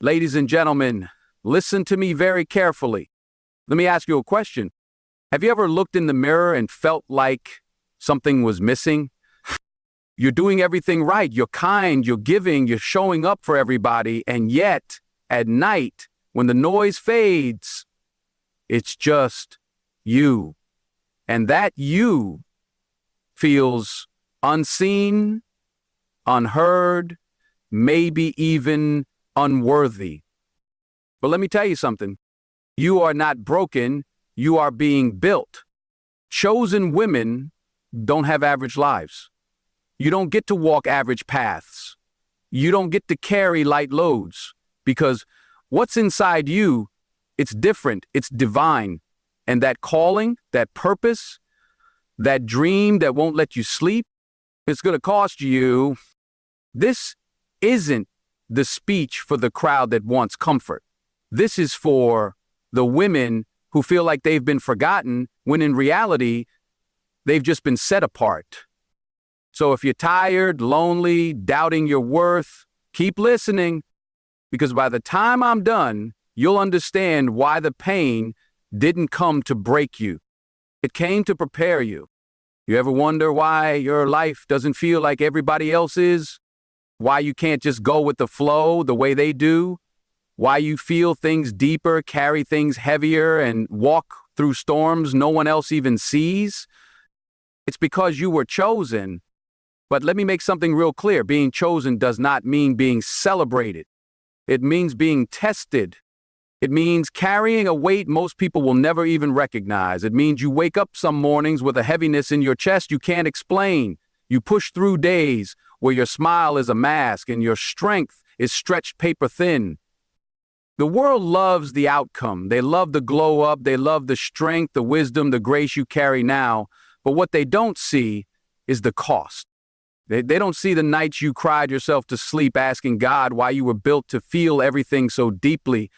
Ladies and gentlemen, listen to me very carefully. Let me ask you a question. Have you ever looked in the mirror and felt like something was missing? You're doing everything right. You're kind, you're giving, you're showing up for everybody. And yet, at night, when the noise fades, it's just you. And that you feels unseen, unheard, maybe even unworthy. But let me tell you something. You are not broken. You are being built. Chosen women don't have average lives. You don't get to walk average paths. You don't get to carry light loads because what's inside you, it's different, it's divine. And that calling, that purpose, that dream that won't let you sleep, it's going to cost you. This isn't the speech for the crowd that wants comfort. This is for the women who feel like they've been forgotten when in reality, they've just been set apart. So if you're tired, lonely, doubting your worth, keep listening, because by the time I'm done, you'll understand why the pain didn't come to break you. It came to prepare you. You ever wonder why your life doesn't feel like everybody else's? Why you can't just go with the flow the way they do? Why you feel things deeper, carry things heavier, and walk through storms no one else even sees? It's because you were chosen. But let me make something real clear. Being chosen does not mean being celebrated. It means being tested. It means carrying a weight most people will never even recognize. It means you wake up some mornings with a heaviness in your chest you can't explain. You push through days where your smile is a mask and your strength is stretched paper thin. The world loves the outcome. They love the glow up. They love the strength, the wisdom, the grace you carry now. But what they don't see is the cost. They don't see the nights you cried yourself to sleep asking God why you were built to feel everything so deeply.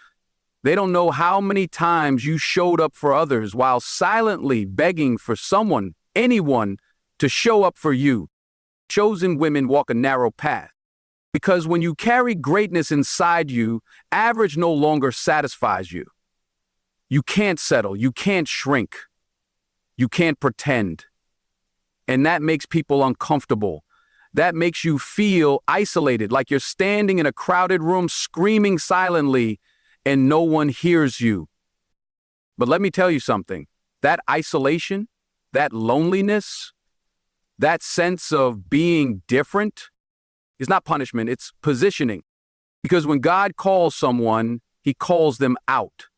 They don't know how many times you showed up for others while silently begging for someone, anyone, to show up for you. Chosen women walk a narrow path. Because when you carry greatness inside you, average no longer satisfies you. You can't settle. You can't shrink. You can't pretend. And that makes people uncomfortable. That makes you feel isolated, like you're standing in a crowded room screaming silently and no one hears you. But let me tell you something. That isolation, that loneliness, that sense of being different is not punishment, it's positioning. Because when God calls someone, he calls them out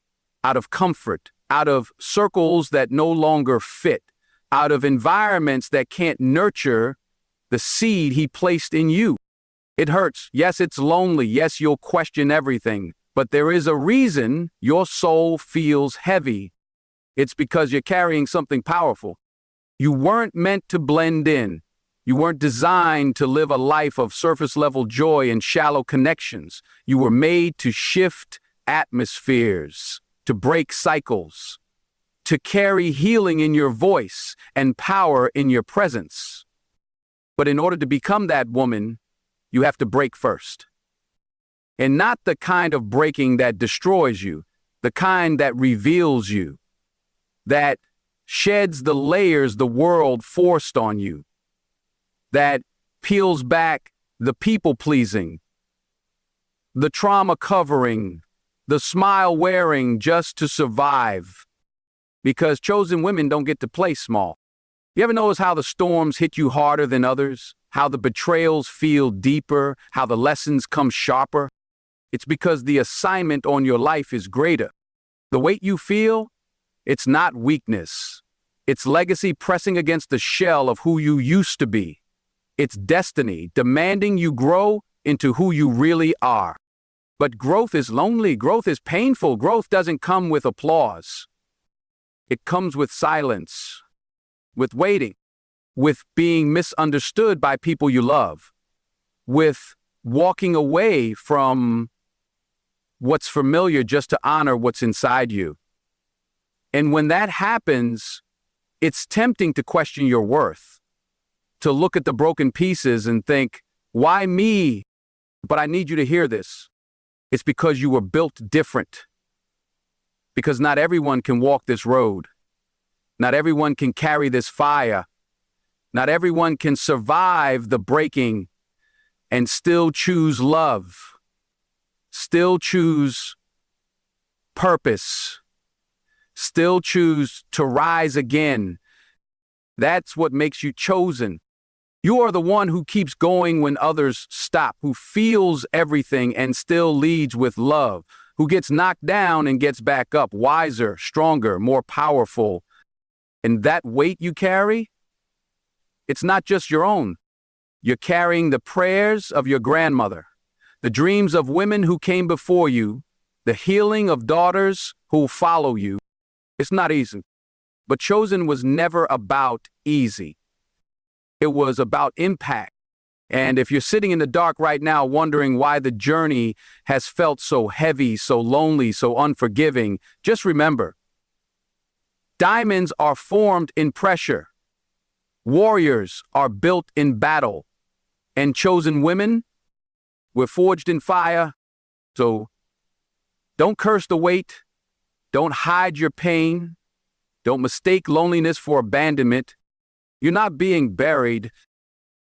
of comfort, out of circles that no longer fit, out of environments that can't nurture the seed he placed in you. It hurts. Yes, it's lonely. Yes, you'll question everything. But there is a reason your soul feels heavy. It's because you're carrying something powerful. You weren't meant to blend in. You weren't designed to live a life of surface-level joy and shallow connections. You were made to shift atmospheres, to break cycles, to carry healing in your voice and power in your presence. But in order to become that woman, you have to break first. And not the kind of breaking that destroys you, the kind that reveals you, that sheds the layers the world forced on you, that peels back the people-pleasing, the trauma covering, the smile wearing just to survive. Because chosen women don't get to play small. You ever notice how the storms hit you harder than others? How the betrayals feel deeper? How the lessons come sharper? It's because the assignment on your life is greater. The weight you feel, it's not weakness. It's legacy pressing against the shell of who you used to be. It's destiny demanding you grow into who you really are. But growth is lonely. Growth is painful. Growth doesn't come with applause. It comes with silence, with waiting, with being misunderstood by people you love, with walking away from what's familiar just to honor what's inside you. And when that happens, it's tempting to question your worth, to look at the broken pieces and think, why me? But I need you to hear this. It's because you were built different. Because not everyone can walk this road. Not everyone can carry this fire. Not everyone can survive the breaking and still choose love, still choose purpose, still choose to rise again. That's what makes you chosen. You are the one who keeps going when others stop, who feels everything and still leads with love, who gets knocked down and gets back up, wiser, stronger, more powerful. And that weight you carry, it's not just your own. You're carrying the prayers of your grandmother, the dreams of women who came before you, the healing of daughters who follow you. It's not easy. But chosen was never about easy. It was about impact. And if you're sitting in the dark right now wondering why the journey has felt so heavy, so lonely, so unforgiving, just remember, diamonds are formed in pressure. Warriors are built in battle. And chosen women, we're forged in fire. So don't curse the weight. Don't hide your pain. Don't mistake loneliness for abandonment. You're not being buried.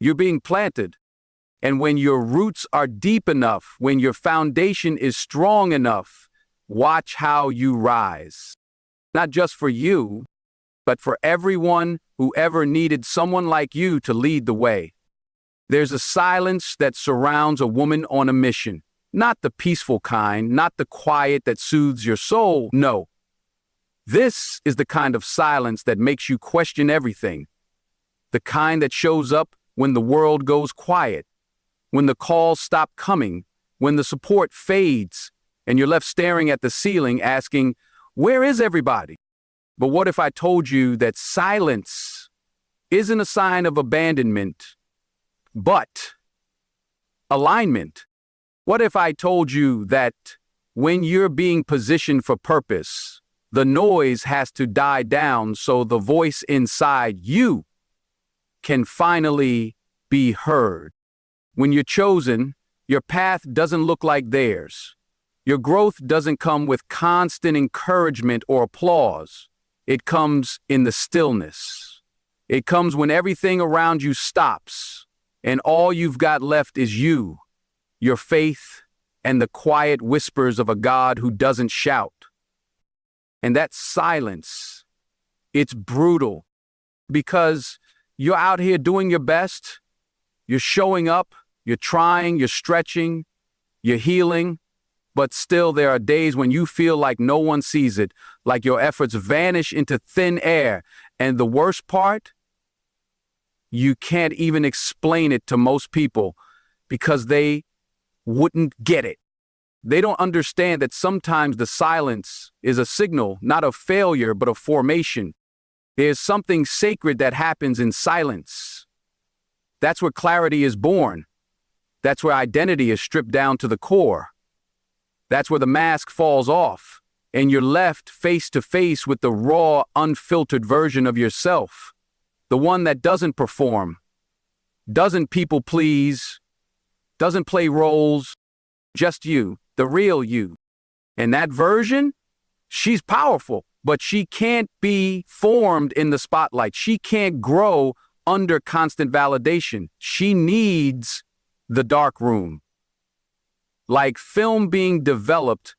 You're being planted. And when your roots are deep enough, when your foundation is strong enough, watch how you rise. Not just for you, but for everyone who ever needed someone like you to lead the way. There's a silence that surrounds a woman on a mission. Not the peaceful kind, not the quiet that soothes your soul. No. This is the kind of silence that makes you question everything. The kind that shows up when the world goes quiet, when the calls stop coming, when the support fades, and you're left staring at the ceiling asking, where is everybody? But what if I told you that silence isn't a sign of abandonment, but alignment? What if I told you that when you're being positioned for purpose, the noise has to die down so the voice inside you can finally be heard? When you're chosen, your path doesn't look like theirs. Your growth doesn't come with constant encouragement or applause. It comes in the stillness. It comes when everything around you stops, and all you've got left is you, your faith, and the quiet whispers of a God who doesn't shout. And that silence, it's brutal, because you're out here doing your best, you're showing up, you're trying, you're stretching, you're healing, but still there are days when you feel like no one sees it, like your efforts vanish into thin air. And the worst part, you can't even explain it to most people because they wouldn't get it. They don't understand that sometimes the silence is a signal, not of failure, but of formation. There's something sacred that happens in silence. That's where clarity is born. That's where identity is stripped down to the core. That's where the mask falls off, and you're left face to face with the raw, unfiltered version of yourself. The one that doesn't perform, doesn't people please, doesn't play roles, just you, the real you. And that version, she's powerful, but she can't be formed in the spotlight. She can't grow under constant validation. She needs the dark room. Like film being developed,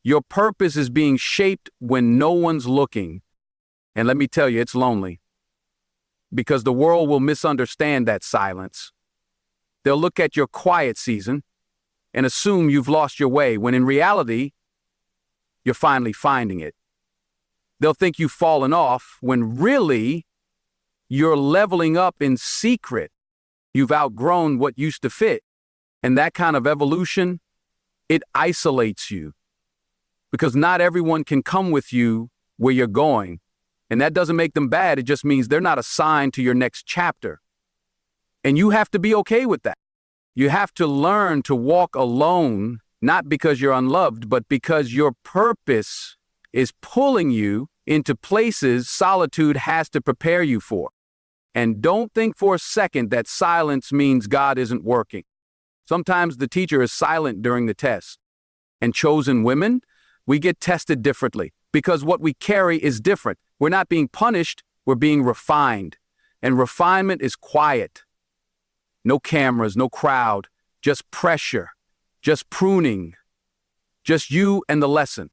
your purpose is being shaped when no one's looking. And let me tell you, it's lonely. Because the world will misunderstand that silence. They'll look at your quiet season and assume you've lost your way, when in reality, you're finally finding it. They'll think you've fallen off, when really, you're leveling up in secret. You've outgrown what used to fit. And that kind of evolution, it isolates you. Because not everyone can come with you where you're going. And that doesn't make them bad, it just means they're not assigned to your next chapter. And you have to be okay with that. You have to learn to walk alone, not because you're unloved, but because your purpose is pulling you into places solitude has to prepare you for. And don't think for a second that silence means God isn't working. Sometimes the teacher is silent during the test. and chosen women, we get tested differently because what we carry is different. We're not being punished, we're being refined. And refinement is quiet. No cameras, no crowd, just pressure, just pruning, just you and the lesson.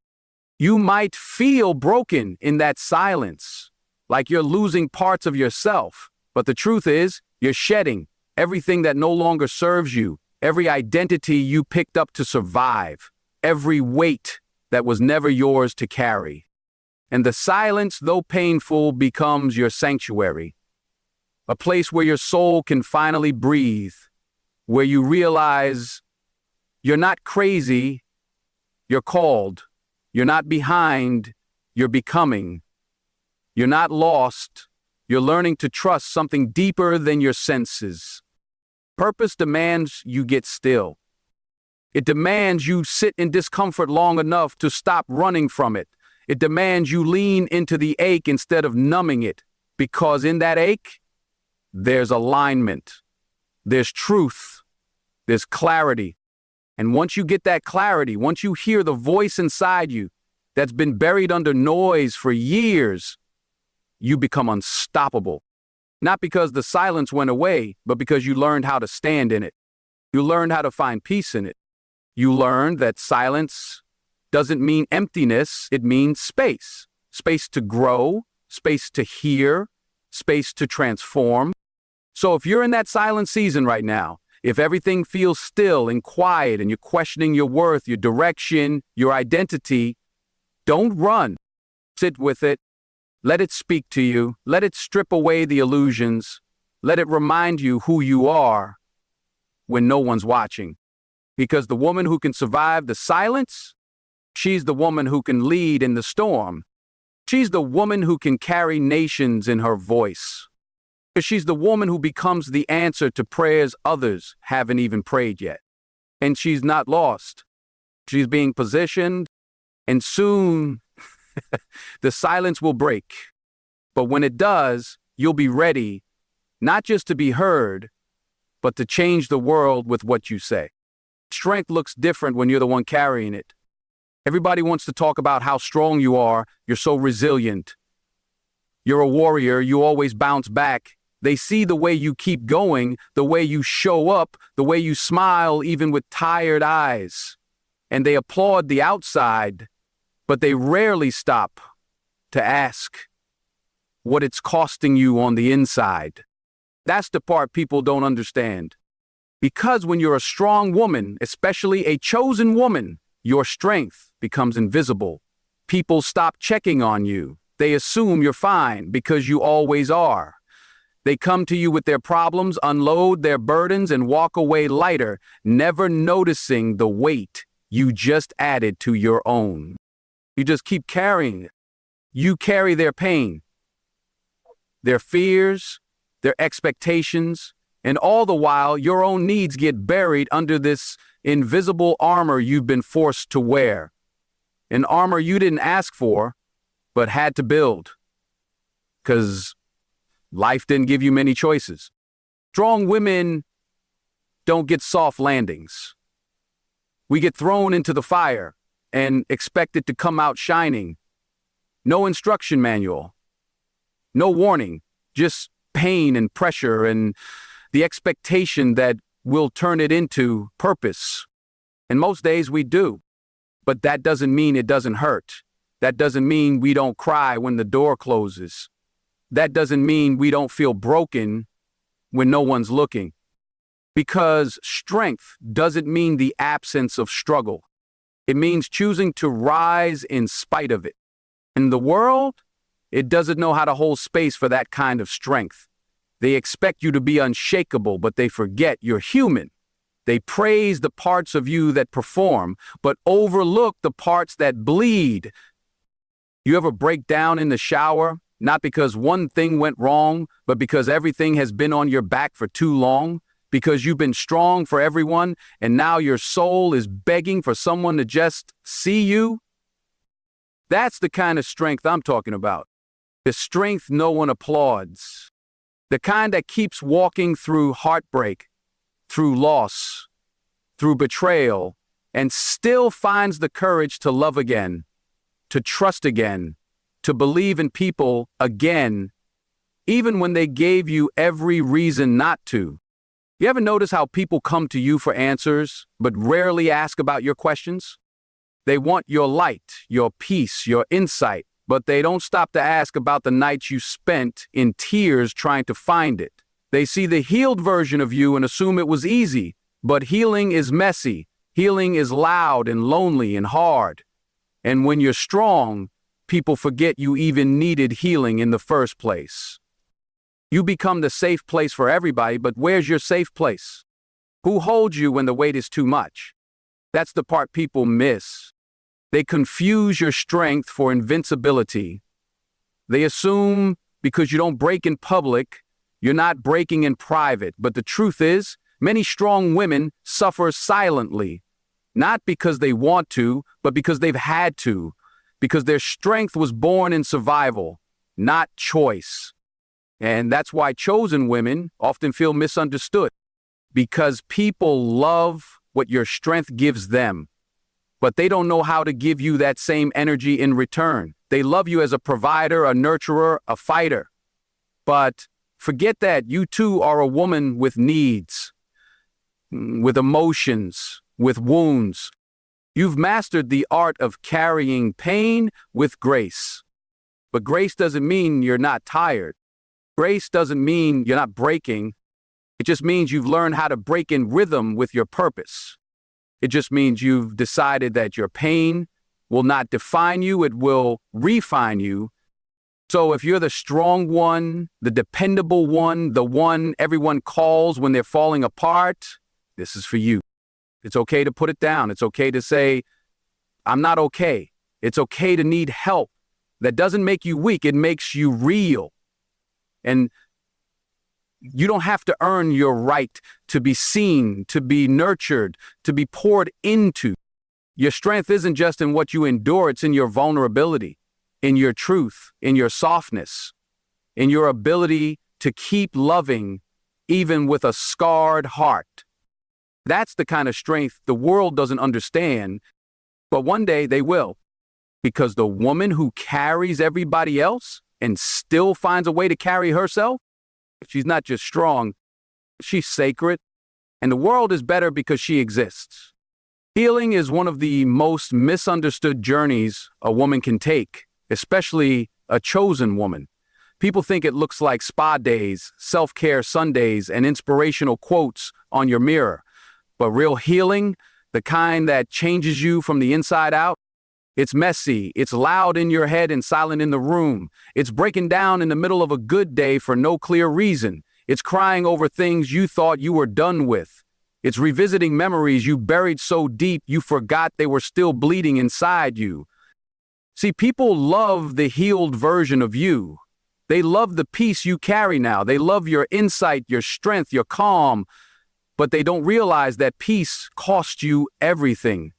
You might feel broken in that silence, like you're losing parts of yourself. But the truth is, you're shedding everything that no longer serves you, every identity you picked up to survive, every weight that was never yours to carry. And the silence, though painful, becomes your sanctuary, a place where your soul can finally breathe, where you realize you're not crazy, you're called. You're not behind, you're becoming. You're not lost, you're learning to trust something deeper than your senses. Purpose demands you get still. It demands you sit in discomfort long enough to stop running from it. It demands you lean into the ache instead of numbing it, because in that ache, there's alignment, there's truth, there's clarity. And once you get that clarity, once you hear the voice inside you that's been buried under noise for years, you become unstoppable. Not because the silence went away, but because you learned how to stand in it. You learned how to find peace in it. You learned that silence doesn't mean emptiness, it means space. Space to grow, space to hear, space to transform. So if you're in that silent season right now, if everything feels still and quiet and you're questioning your worth, your direction, your identity, don't run. Sit with it. Let it speak to you. Let it strip away the illusions. Let it remind you who you are when no one's watching. Because the woman who can survive the silence, she's the woman who can lead in the storm. She's the woman who can carry nations in her voice. She's the woman who becomes the answer to prayers others haven't even prayed yet. And she's not lost. She's being positioned, and soon the silence will break. But when it does, you'll be ready, not just to be heard, but to change the world with what you say. Strength looks different when you're the one carrying it. Everybody wants to talk about how strong you are. You're so resilient. You're a warrior. You always bounce back. They see the way you keep going, the way you show up, the way you smile even with tired eyes. And they applaud the outside, but they rarely stop to ask what it's costing you on the inside. That's the part people don't understand. Because when you're a strong woman, especially a chosen woman, your strength becomes invisible. People stop checking on you. They assume you're fine because you always are. They come to you with their problems, unload their burdens, and walk away lighter, never noticing the weight you just added to your own. You just keep carrying it. You carry their pain, their fears, their expectations, and all the while your own needs get buried under this invisible armor you've been forced to wear. An armor you didn't ask for, but had to build. 'Cause life didn't give you many choices. Strong women don't get soft landings. We get thrown into the fire and expected to come out shining. No instruction manual, no warning, just pain and pressure and the expectation that we'll turn it into purpose. And most days we do. But that doesn't mean it doesn't hurt. That doesn't mean we don't cry when the door closes. That doesn't mean we don't feel broken when no one's looking. Because strength doesn't mean the absence of struggle. It means choosing to rise in spite of it. In the world, it doesn't know how to hold space for that kind of strength. They expect you to be unshakable, but they forget you're human. They praise the parts of you that perform, but overlook the parts that bleed. You ever break down in the shower? Not because one thing went wrong, but because everything has been on your back for too long, because you've been strong for everyone, and now your soul is begging for someone to just see you? That's the kind of strength I'm talking about. The strength no one applauds. The kind that keeps walking through heartbreak, through loss, through betrayal, and still finds the courage to love again, to trust again, to believe in people again, even when they gave you every reason not to. You ever notice how people come to you for answers, but rarely ask about your questions? They want your light, your peace, your insight, but they don't stop to ask about the nights you spent in tears trying to find it. They see the healed version of you and assume it was easy, but healing is messy. Healing is loud and lonely and hard. And when you're strong, people forget you even needed healing in the first place. You become the safe place for everybody, but where's your safe place? Who holds you when the weight is too much? That's the part people miss. They confuse your strength for invincibility. They assume because you don't break in public, you're not breaking in private. But the truth is, many strong women suffer silently, not because they want to, but because they've had to, because their strength was born in survival, not choice. And that's why chosen women often feel misunderstood, because people love what your strength gives them, but they don't know how to give you that same energy in return. They love you as a provider, a nurturer, a fighter. But forget that you too are a woman with needs, with emotions, with wounds. You've mastered the art of carrying pain with grace. But grace doesn't mean you're not tired. Grace doesn't mean you're not breaking. It just means you've learned how to break in rhythm with your purpose. It just means you've decided that your pain will not define you, it will refine you. So if you're the strong one, the dependable one, the one everyone calls when they're falling apart, this is for you. It's okay to put it down. It's okay to say, I'm not okay. It's okay to need help. That doesn't make you weak. It makes you real. And you don't have to earn your right to be seen, to be nurtured, to be poured into. Your strength isn't just in what you endure, it's in your vulnerability, in your truth, in your softness, in your ability to keep loving even with a scarred heart. That's the kind of strength the world doesn't understand, but one day they will. Because the woman who carries everybody else and still finds a way to carry herself, she's not just strong, she's sacred, and the world is better because she exists. Healing is one of the most misunderstood journeys a woman can take, especially a chosen woman. People think it looks like spa days, self-care Sundays, and inspirational quotes on your mirror. But real healing, the kind that changes you from the inside out, it's messy, it's loud in your head and silent in the room. It's breaking down in the middle of a good day for no clear reason. It's crying over things you thought you were done with. It's revisiting memories you buried so deep you forgot they were still bleeding inside you. See, people love the healed version of you. They love the peace you carry now. They love your insight, your strength, your calm. But they don't realize that peace cost you everything.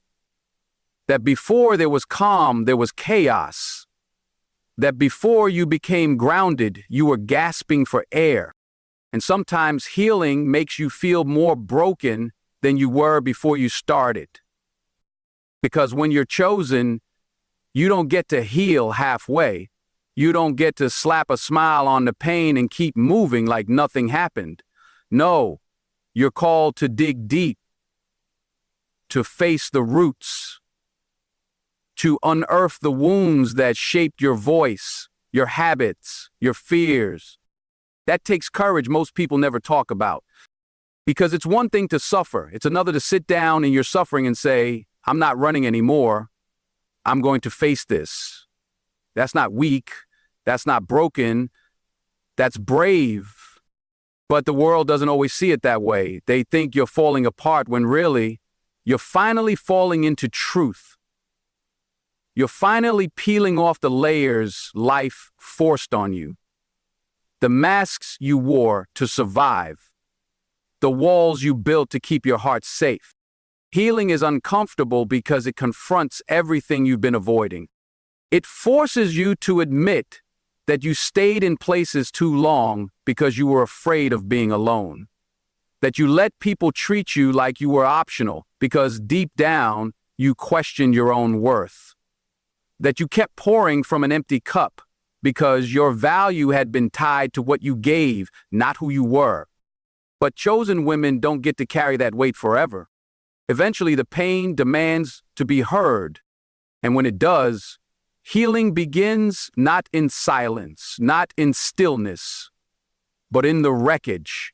That before there was calm, there was chaos. That before you became grounded, you were gasping for air. And sometimes healing makes you feel more broken than you were before you started. Because when you're chosen, you don't get to heal halfway. You don't get to slap a smile on the pain and keep moving like nothing happened. No, you're called to dig deep, to face the roots, to unearth the wounds that shaped your voice, your habits, your fears. That takes courage most people never talk about. Because it's one thing to suffer. It's another to sit down in your suffering and say, I'm not running anymore. I'm going to face this. That's not weak. That's not broken. That's brave. But the world doesn't always see it that way. They think you're falling apart when really, you're finally falling into truth. You're finally peeling off the layers life forced on you. The masks you wore to survive. The walls you built to keep your heart safe. Healing is uncomfortable because it confronts everything you've been avoiding. It forces you to admit that you stayed in places too long because you were afraid of being alone. That you let people treat you like you were optional, because deep down, you questioned your own worth. That you kept pouring from an empty cup because your value had been tied to what you gave, not who you were. But chosen women don't get to carry that weight forever. Eventually, the pain demands to be heard. And when it does, healing begins not in silence, not in stillness, but in the wreckage,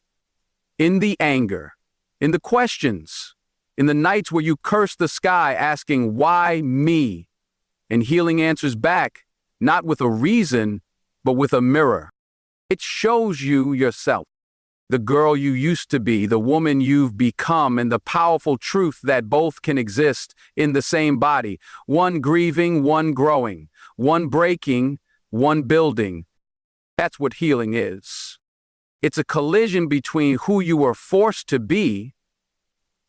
in the anger, in the questions, in the nights where you curse the sky asking, "Why me?" And healing answers back, not with a reason, but with a mirror. It shows you yourself, the girl you used to be, the woman you've become, and the powerful truth that both can exist in the same body, one grieving, one growing, one breaking, one building. That's what healing is. It's a collision between who you were forced to be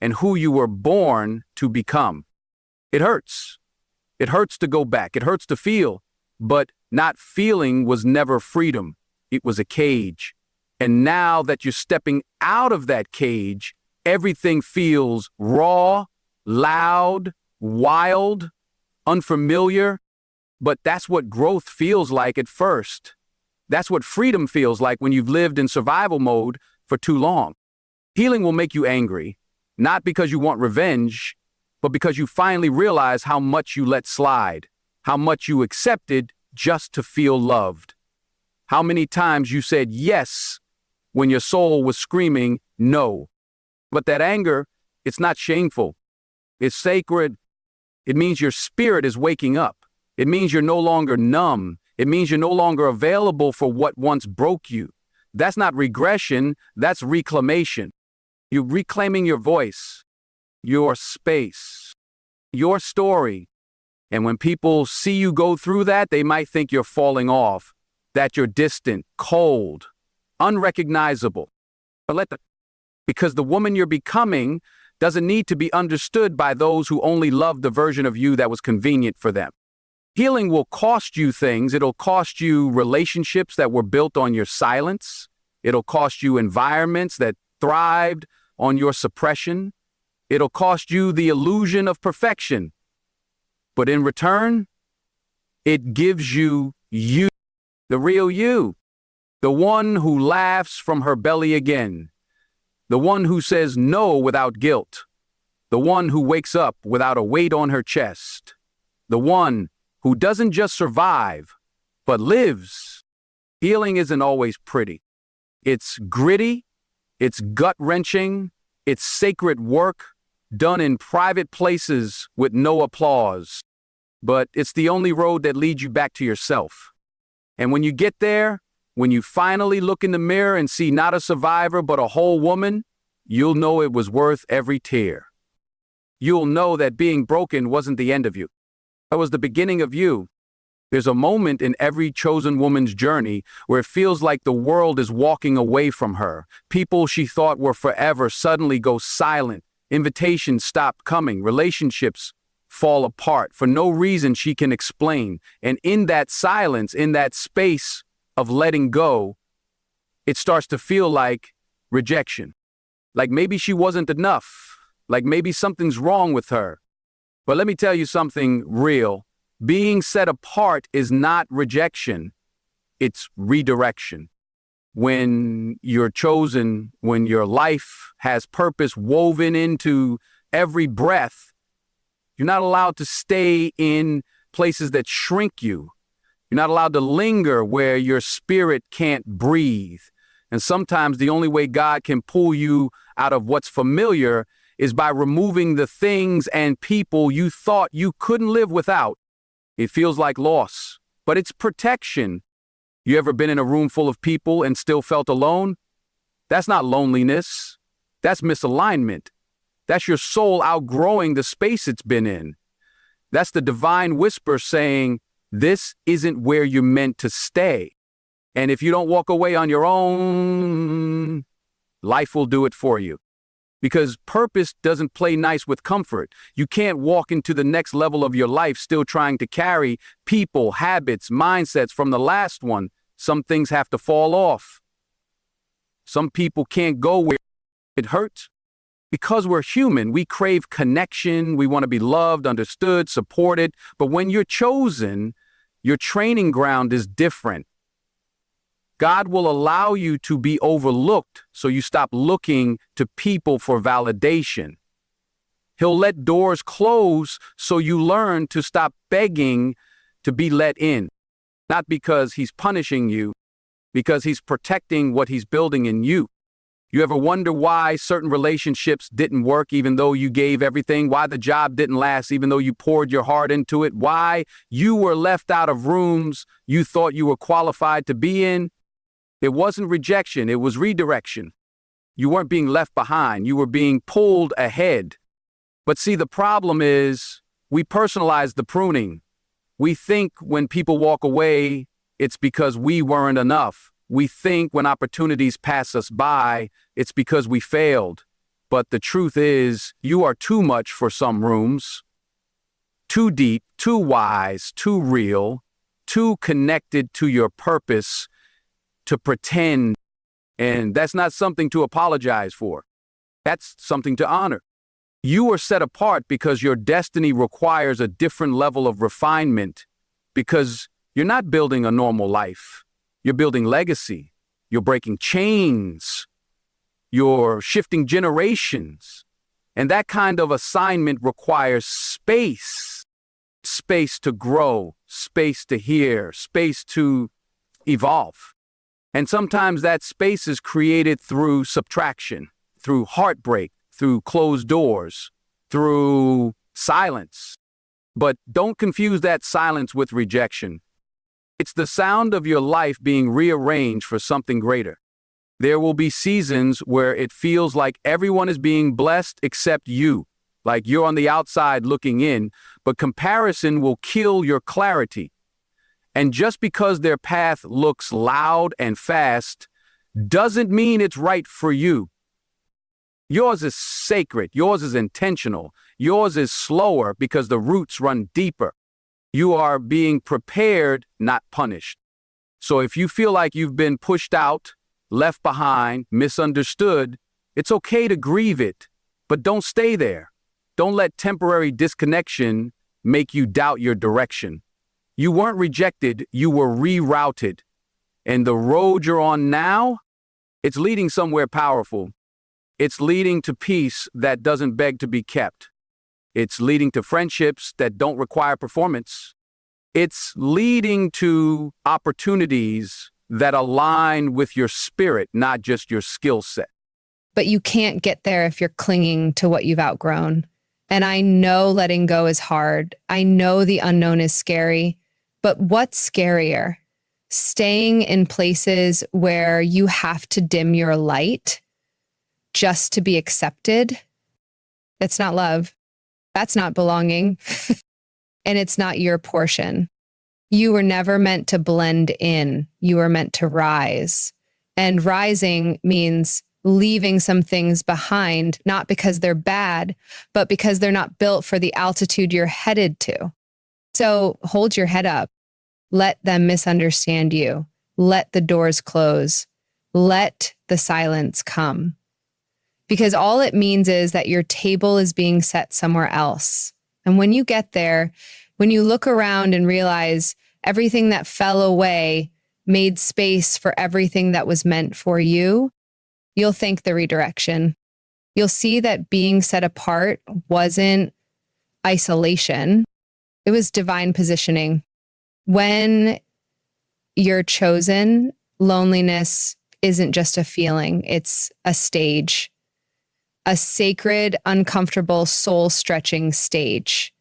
and who you were born to become. It hurts. It hurts to go back. It hurts to feel. But not feeling was never freedom. It was a cage. And now that you're stepping out of that cage, everything feels raw, loud, wild, unfamiliar. But that's what growth feels like at first. That's what freedom feels like when you've lived in survival mode for too long. Healing will make you angry, not because you want revenge, but because you finally realize how much you let slide, how much you accepted just to feel loved. How many times you said yes when your soul was screaming no. But that anger, it's not shameful. It's sacred. It means your spirit is waking up. It means you're no longer numb. It means you're no longer available for what once broke you. That's not regression, that's reclamation. You're reclaiming your voice, your space, your story. And when people see you go through that, they might think you're falling off, that you're distant, cold, unrecognizable. Because the woman you're becoming doesn't need to be understood by those who only love the version of you that was convenient for them. Healing will cost you things. It'll cost you relationships that were built on your silence. It'll cost you environments that thrived on your suppression. It'll cost you the illusion of perfection. But in return, it gives you, the real you, the one who laughs from her belly again, the one who says no without guilt, the one who wakes up without a weight on her chest, the one who doesn't just survive, but lives. Healing isn't always pretty. It's gritty, it's gut-wrenching, it's sacred work done in private places with no applause. But it's the only road that leads you back to yourself. And when you get there, when you finally look in the mirror and see not a survivor but a whole woman, you'll know it was worth every tear. You'll know that being broken wasn't the end of you. It was the beginning of you. There's a moment in every chosen woman's journey where it feels like the world is walking away from her. People she thought were forever suddenly go silent. Invitations stop coming. Relationships fall apart for no reason she can explain. And in that silence, in that space of letting go, it starts to feel like rejection. Like maybe she wasn't enough. Like maybe something's wrong with her. But let me tell you something real. Being set apart is not rejection. It's redirection. When you're chosen, when your life has purpose woven into every breath, you're not allowed to stay in places that shrink you. You're not allowed to linger where your spirit can't breathe. And sometimes the only way God can pull you out of what's familiar is by removing the things and people you thought you couldn't live without. It feels like loss, but it's protection. You ever been in a room full of people and still felt alone? That's not loneliness. That's misalignment. That's your soul outgrowing the space it's been in. That's the divine whisper saying, this isn't where you're meant to stay. And if you don't walk away on your own, life will do it for you. Because purpose doesn't play nice with comfort. You can't walk into the next level of your life still trying to carry people, habits, mindsets from the last one. Some things have to fall off. Some people can't go where it hurts Because we're human, we crave connection, we want to be loved, understood, supported. But when you're chosen, your training ground is different. God will allow you to be overlooked so you stop looking to people for validation. He'll let doors close so you learn to stop begging to be let in. Not because he's punishing you, because he's protecting what he's building in you. You ever wonder why certain relationships didn't work even though you gave everything? Why the job didn't last even though you poured your heart into it? Why you were left out of rooms you thought you were qualified to be in? It wasn't rejection, it was redirection. You weren't being left behind, you were being pulled ahead. But see, the problem is we personalize the pruning. We think when people walk away, it's because we weren't enough. We think when opportunities pass us by, it's because we failed. But the truth is, you are too much for some rooms. Too deep, too wise, too real, too connected to your purpose to pretend. And that's not something to apologize for. That's something to honor. You are set apart because your destiny requires a different level of refinement, because you're not building a normal life. You're building legacy. You're breaking chains. You're shifting generations. And that kind of assignment requires space. Space to grow, space to hear, space to evolve. And sometimes that space is created through subtraction, through heartbreak, through closed doors, through silence. But don't confuse that silence with rejection. It's the sound of your life being rearranged for something greater. There will be seasons where it feels like everyone is being blessed except you, like you're on the outside looking in, but comparison will kill your clarity. And just because their path looks loud and fast doesn't mean it's right for you. Yours is sacred, yours is intentional, yours is slower because the roots run deeper. You are being prepared, not punished. So if you feel like you've been pushed out, left behind, misunderstood, it's okay to grieve it, but don't stay there. Don't let temporary disconnection make you doubt your direction. You weren't rejected, you were rerouted. And the road you're on now, it's leading somewhere powerful. It's leading to peace that doesn't beg to be kept. It's leading to friendships that don't require performance. It's leading to opportunities that align with your spirit, not just your skill set. But you can't get there if you're clinging to what you've outgrown. And I know letting go is hard. I know the unknown is scary. But what's scarier? Staying in places where you have to dim your light just to be accepted? That's not love. That's not belonging. And it's not your portion. You were never meant to blend in. You were meant to rise. And rising means leaving some things behind, not because they're bad, but because they're not built for the altitude you're headed to. So hold your head up. Let them misunderstand you. Let the doors close. Let the silence come. Because all it means is that your table is being set somewhere else. And when you get there, when you look around and realize everything that fell away made space for everything that was meant for you, you'll thank the redirection. You'll see that being set apart wasn't isolation. It was divine positioning. When you're chosen, loneliness isn't just a feeling, it's a stage. A sacred, uncomfortable, soul-stretching stage.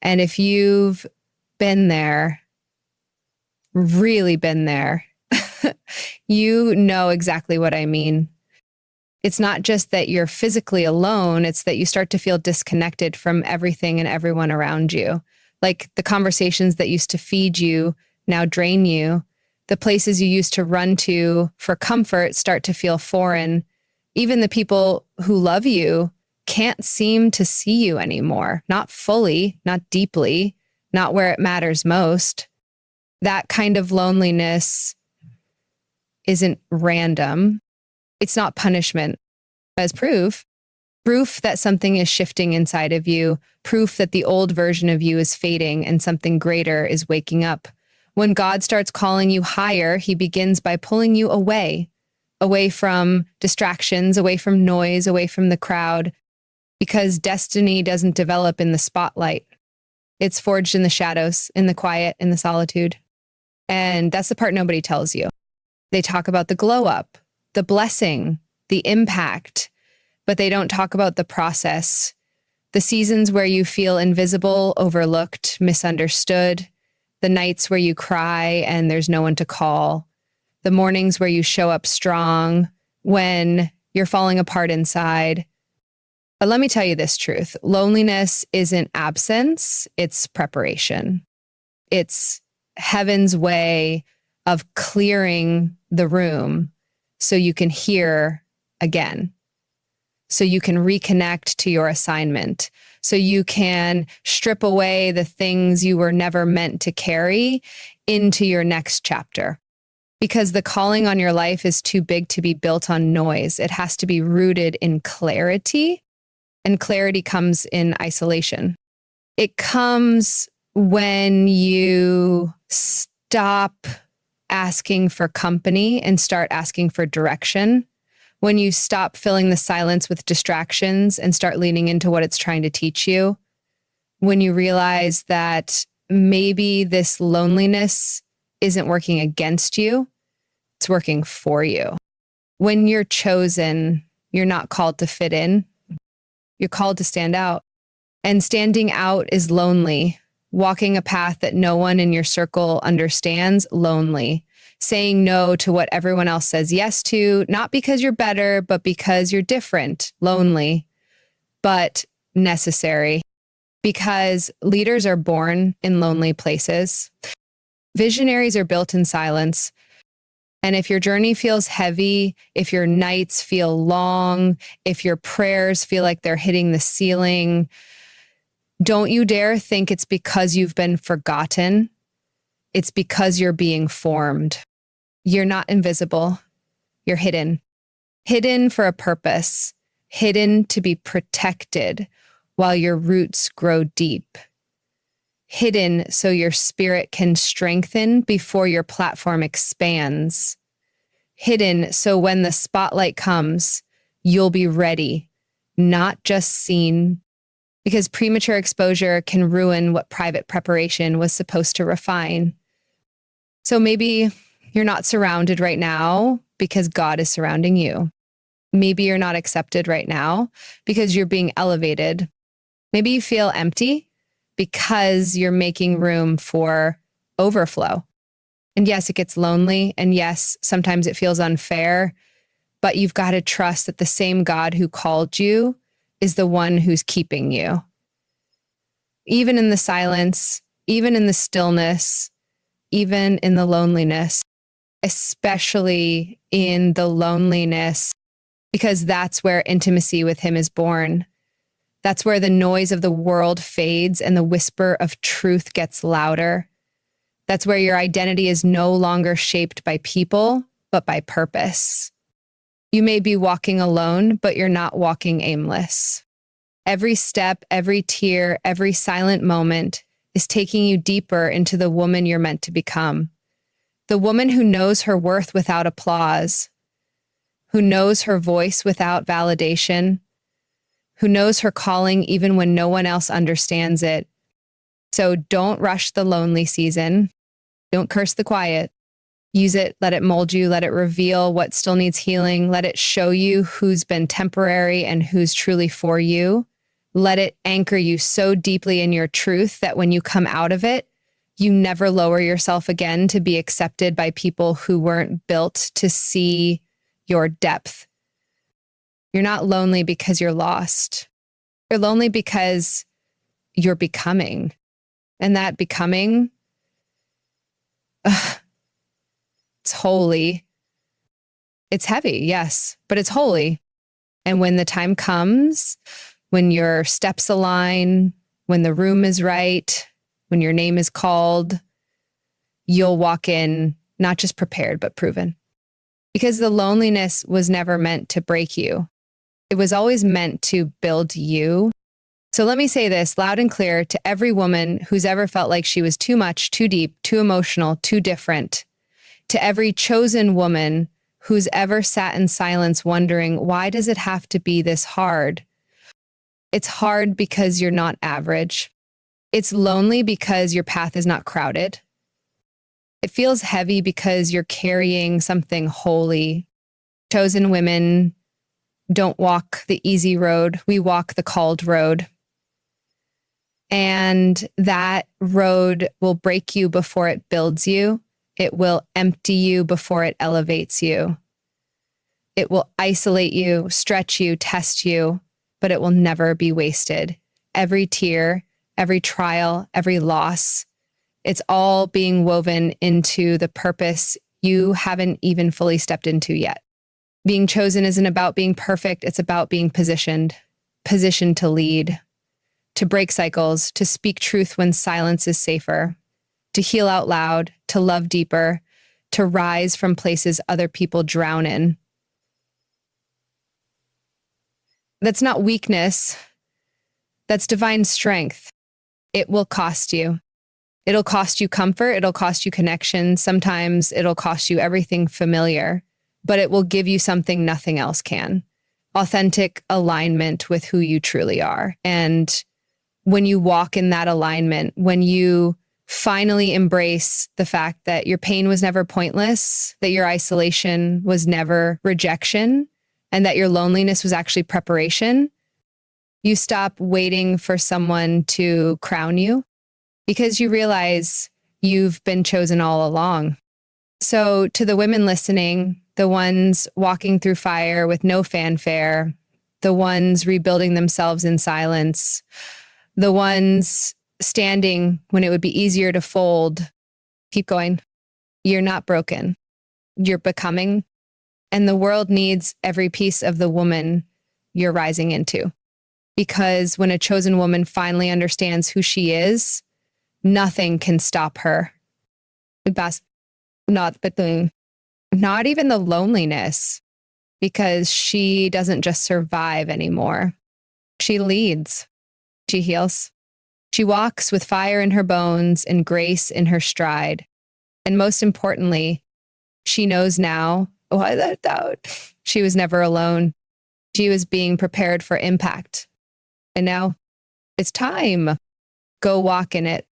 And if you've been there, really been there, you know exactly what I mean. It's not just that you're physically alone, it's that you start to feel disconnected from everything and everyone around you. Like the conversations that used to feed you now drain you. The places you used to run to for comfort start to feel foreign. Even the people who love you can't seem to see you anymore. Not fully, not deeply, not where it matters most. That kind of loneliness isn't random. It's not punishment. As proof, Proof that something is shifting inside of you, proof that the old version of you is fading and something greater is waking up. When God starts calling you higher, he begins by pulling you away from distractions, away from noise, away from the crowd, because destiny doesn't develop in the spotlight. It's forged in the shadows, in the quiet, in the solitude. And that's the part nobody tells you. They talk about the glow up, the blessing, the impact, but they don't talk about the process, the seasons where you feel invisible, overlooked, misunderstood, the nights where you cry and there's no one to call, the mornings where you show up strong when you're falling apart inside. But let me tell you this truth. Loneliness isn't absence, it's preparation. It's heaven's way of clearing the room so you can hear again, so you can reconnect to your assignment, so you can strip away the things you were never meant to carry into your next chapter. Because the calling on your life is too big to be built on noise. It has to be rooted in clarity, and clarity comes in isolation. It comes when you stop asking for company and start asking for direction, when you stop filling the silence with distractions and start leaning into what it's trying to teach you, when you realize that maybe this loneliness isn't working against you, it's working for you. When you're chosen, you're not called to fit in, you're called to stand out. And standing out is lonely. Walking a path that no one in your circle understands, lonely. Saying no to what everyone else says yes to, not because you're better, but because you're different, lonely, but necessary. Because leaders are born in lonely places. Visionaries are built in silence. And if your journey feels heavy, if your nights feel long, if your prayers feel like they're hitting the ceiling, don't you dare think it's because you've been forgotten. It's because you're being formed. You're not invisible. You're hidden. Hidden for a purpose. Hidden to be protected while your roots grow deep. Hidden so your spirit can strengthen before your platform expands. Hidden so when the spotlight comes, you'll be ready, not just seen. Because premature exposure can ruin what private preparation was supposed to refine. So maybe you're not surrounded right now because God is surrounding you. Maybe you're not accepted right now because you're being elevated. Maybe you feel empty because you're making room for overflow. And yes, it gets lonely. And yes, sometimes it feels unfair, but you've got to trust that the same God who called you is the one who's keeping you. Even in the silence, even in the stillness, even in the loneliness, especially in the loneliness, because that's where intimacy with him is born. That's where the noise of the world fades and the whisper of truth gets louder. That's where your identity is no longer shaped by people, but by purpose. You may be walking alone, but you're not walking aimless. Every step, every tear, every silent moment is taking you deeper into the woman you're meant to become. The woman who knows her worth without applause, who knows her voice without validation, who knows her calling even when no one else understands it. So don't rush the lonely season. Don't curse the quiet. Use it, let it mold you, let it reveal what still needs healing, let it show you who's been temporary and who's truly for you. Let it anchor you so deeply in your truth that when you come out of it, you never lower yourself again to be accepted by people who weren't built to see your depth. You're not lonely because you're lost. You're lonely because you're becoming. And that becoming, it's holy. It's heavy, yes, but it's holy. And when the time comes, when your steps align, when the room is right, when your name is called, you'll walk in not just prepared, but proven. Because the loneliness was never meant to break you. It was always meant to build you. So let me say this loud and clear to every woman who's ever felt like she was too much, too deep, too emotional, too different. To every chosen woman who's ever sat in silence wondering, why does it have to be this hard? It's hard because you're not average. It's lonely because your path is not crowded. It feels heavy because you're carrying something holy. Chosen women don't walk the easy road. We walk the called road. And that road will break you before it builds you. It will empty you before it elevates you. It will isolate you, stretch you, test you, but it will never be wasted. Every tear, every trial, every loss, it's all being woven into the purpose you haven't even fully stepped into yet. Being chosen isn't about being perfect. It's about being positioned to lead, to break cycles, to speak truth when silence is safer, to heal out loud, to love deeper, to rise from places other people drown in. That's not weakness. That's divine strength. It will cost you. It'll cost you comfort. It'll cost you connection. Sometimes it'll cost you everything familiar, but it will give you something nothing else can. Authentic alignment with who you truly are. And when you walk in that alignment, when you finally embrace the fact that your pain was never pointless, that your isolation was never rejection, and that your loneliness was actually preparation, you stop waiting for someone to crown you because you realize you've been chosen all along. So to the women listening, the ones walking through fire with no fanfare, the ones rebuilding themselves in silence, the ones standing when it would be easier to fold, keep going. You're not broken. You're becoming. And the world needs every piece of the woman you're rising into. Because when a chosen woman finally understands who she is, nothing can stop her. Not even the loneliness, because she doesn't just survive anymore. She leads. She heals. She walks with fire in her bones and grace in her stride. And most importantly, she knows now, she was never alone. She was being prepared for impact. And now it's time. Go walk in it.